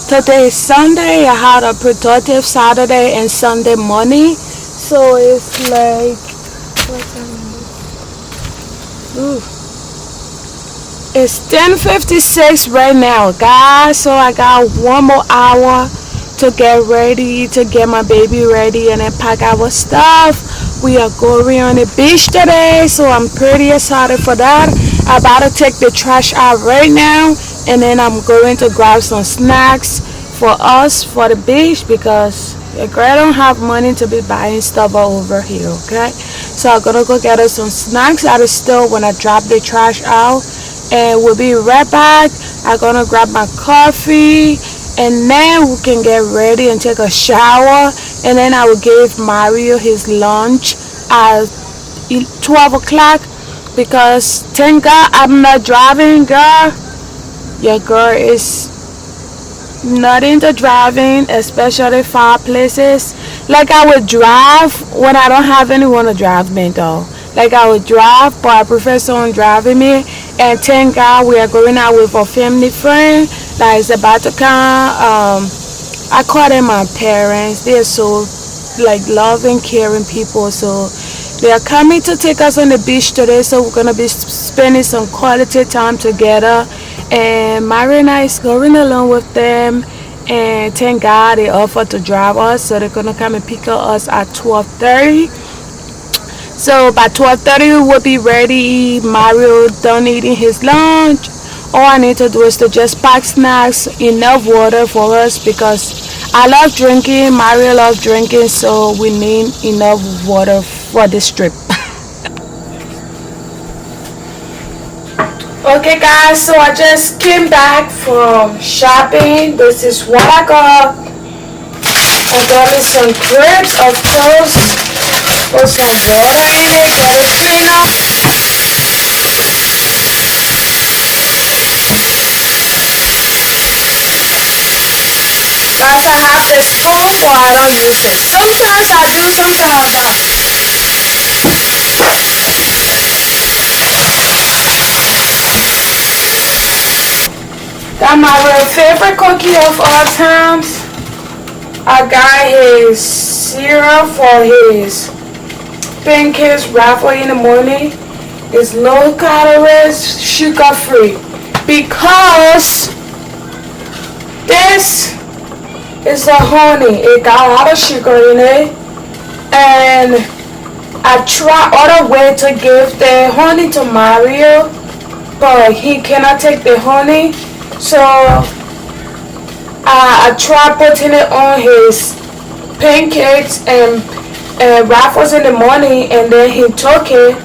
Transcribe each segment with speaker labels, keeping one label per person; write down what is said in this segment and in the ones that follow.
Speaker 1: Today is Sunday. I had a productive Saturday and Sunday morning. So it's like, what time is it? It's 10:56 right now, guys. So I got one more hour to get ready, to get my baby ready, and then pack our stuff. We are going on the beach today, so I'm pretty excited for that. I'm about to take the trash out right now, and then I'm going to grab some snacks for us for the beach because your girl don't have money to be buying stuff over here, okay? So I'm gonna go get us some snacks at the store when I drop the trash out, and we'll be right back. I'm gonna grab my coffee, and then we can get ready and take a shower, and then I will give Mario his lunch at 12 o'clock because thank God I'm not driving, girl. Your girl is not into driving, especially far places. Like I would drive when I don't have anyone to drive me though. Like I would drive, but I prefer someone driving me. And thank God we are going out with a family friend that is about to come. I call them my parents. They are so like loving, caring people. So they are coming to take us on the beach today. So we're gonna be spending some quality time together. And Marina is going along with them. And thank God they offered to drive us. So they're gonna come and pick us at 12:30. So by 12:30 we will be ready. Mario done eating his lunch. All I need to do is to just pack snacks, enough water for us because I love drinking, Mario loves drinking, so we need enough water for this trip. Okay guys, so I just came back from shopping. This is what I got. I got me some grapes, of course. Put some water in it, get it clean up. Guys, I have this spoon, but I don't use it. Sometimes I do, sometimes I don't. Got my real favorite cookie of all times. I got his syrup for his pancakes raffle in the morning. It's low calories, sugar free. Because this is the honey. It got a lot of sugar in it. And I try other way to give the honey to Mario, but he cannot take the honey. So I tried putting it on his pancakes and waffles in the morning, and then he took it.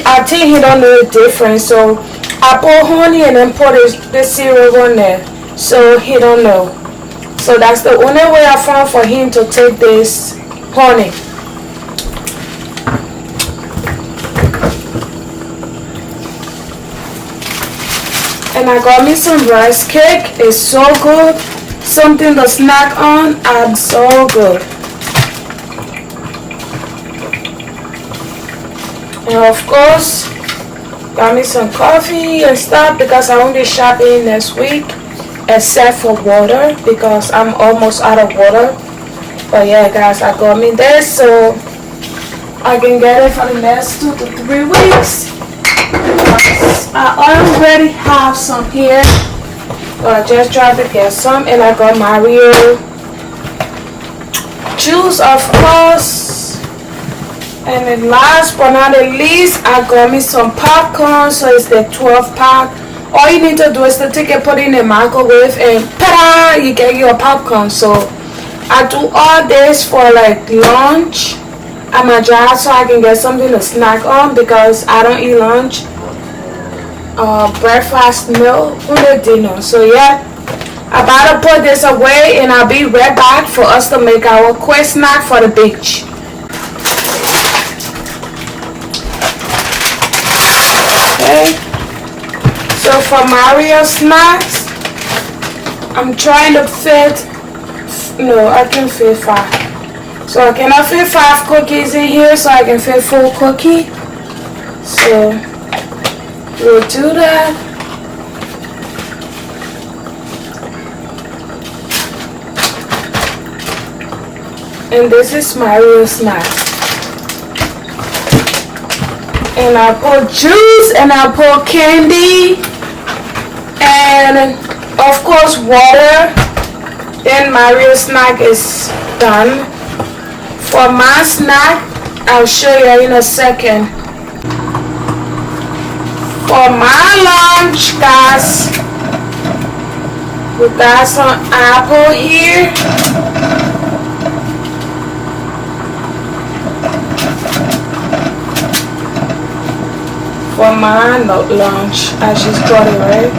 Speaker 1: I think he don't know the difference. So I put honey and then put the syrup on there. So he don't know. So that's the only way I found for him to take this honey. And I got me some rice cake. It's so good. Something to snack on and so good. And of course, got me some coffee and stuff because I won't be shopping next week except for water because I'm almost out of water. But yeah guys, I got me this so I can get it for the next 2 to 3 weeks. I already have some here, but I just tried to get some, and I got Mario juice, of course. And then last but not the least, I got me some popcorn. So it's the 12 pack. All you need to do is to take it, put it in the microwave, and ta-da, you get your popcorn. So I do all this for like lunch at my job so I can get something to snack on because I don't eat lunch. Breakfast, meal, or dinner. So yeah, I'm about to put this away and I'll be right back for us to make our quick snack for the beach. Okay, so for Mario snacks, I'm trying to fit, no, I can fit 5. So I cannot fit 5 cookies in here, so I can fit 4 cookies. So we'll do that. And this is my real snack. And I put juice and I put candy and of course water. Then my real snack is done. For my snack, I'll show you in a second. For my lunch, guys, we got some apple here. For my lunch, I just got it, right?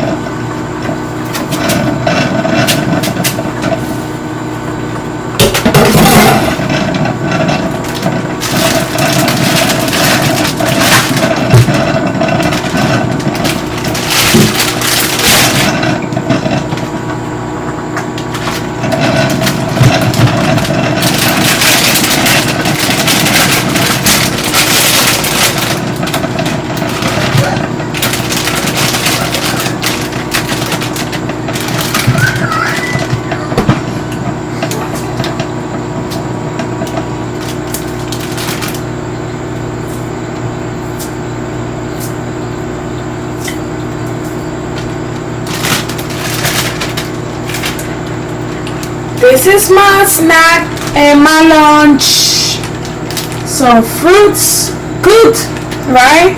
Speaker 1: This is my snack and my lunch. Some fruits, good, right?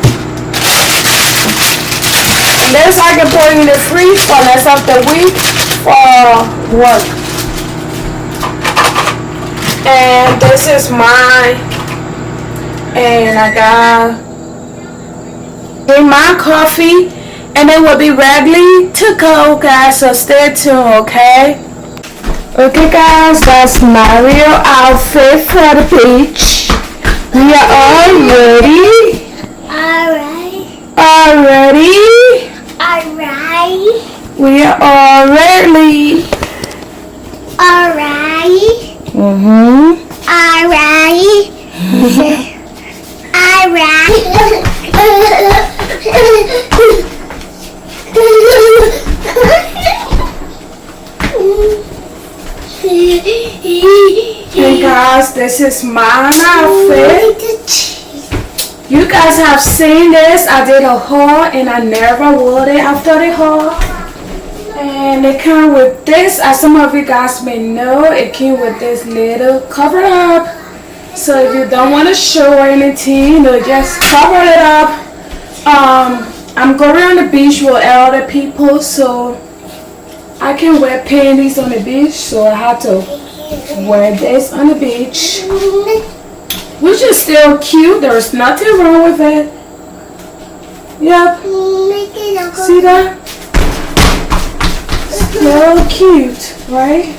Speaker 1: And this I can put in the fridge for the rest of the week for work. And this is mine. And I got in my coffee, and it will be ready to go, guys. So stay tuned, okay? Okay guys, that's my real outfit for the beach. We are all ready. Already. We are all ready. Hey guys, this is my outfit. You guys have seen this. I did a haul and I never wore it after the haul. And it came with this, as some of you guys may know, it came with this little cover up. So if you don't want to show anything, just cover it up. I'm going on the beach with other people, so I can wear panties on the beach, so I have to wear this on the beach, which is still cute. There's nothing wrong with it. Yep. See that? Still cute, right?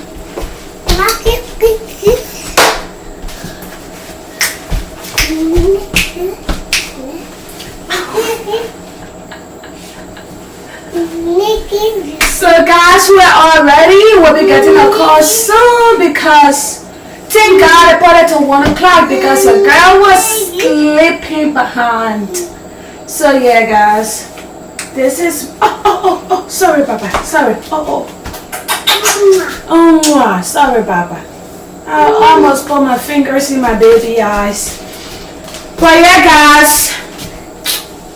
Speaker 1: So guys, we're all ready. We'll be getting a call soon because thank God I put it to 1 o'clock because the girl was sleeping behind. So yeah guys, this is sorry Papa, sorry. Sorry Papa, I almost put my fingers in my baby eyes. But yeah guys,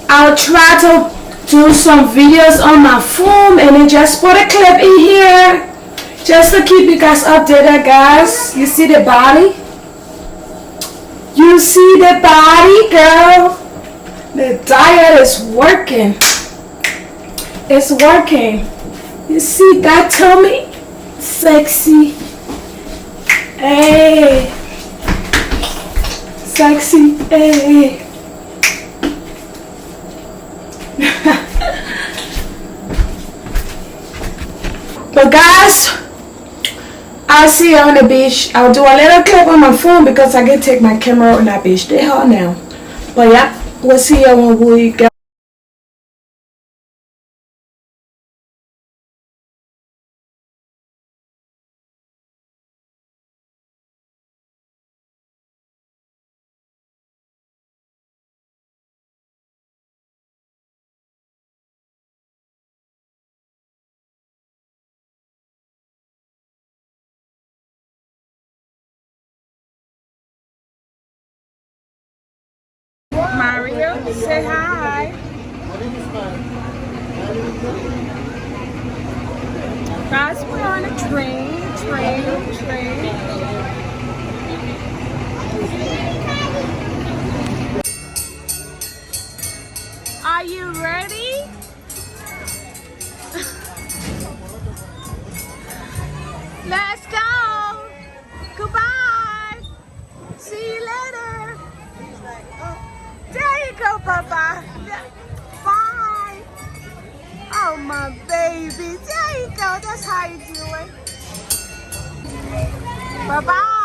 Speaker 1: I'll try to do some videos on my phone and then just put a clip in here just to keep you guys updated, guys. You see the body? You see the body, girl? The diet is working. It's working. You see that tummy? Sexy. Hey. Sexy. Hey. But guys, I'll see you on the beach. I'll do a little clip on my phone because I can take my camera on that beach. They hot now. But yeah, we'll see you when we get Say hi. Guys, we're on a train. Are you ready? Let's go. Goodbye. See you later. There you go, Papa. Bye. Oh, my baby. There you go. That's how you do it. Bye-bye.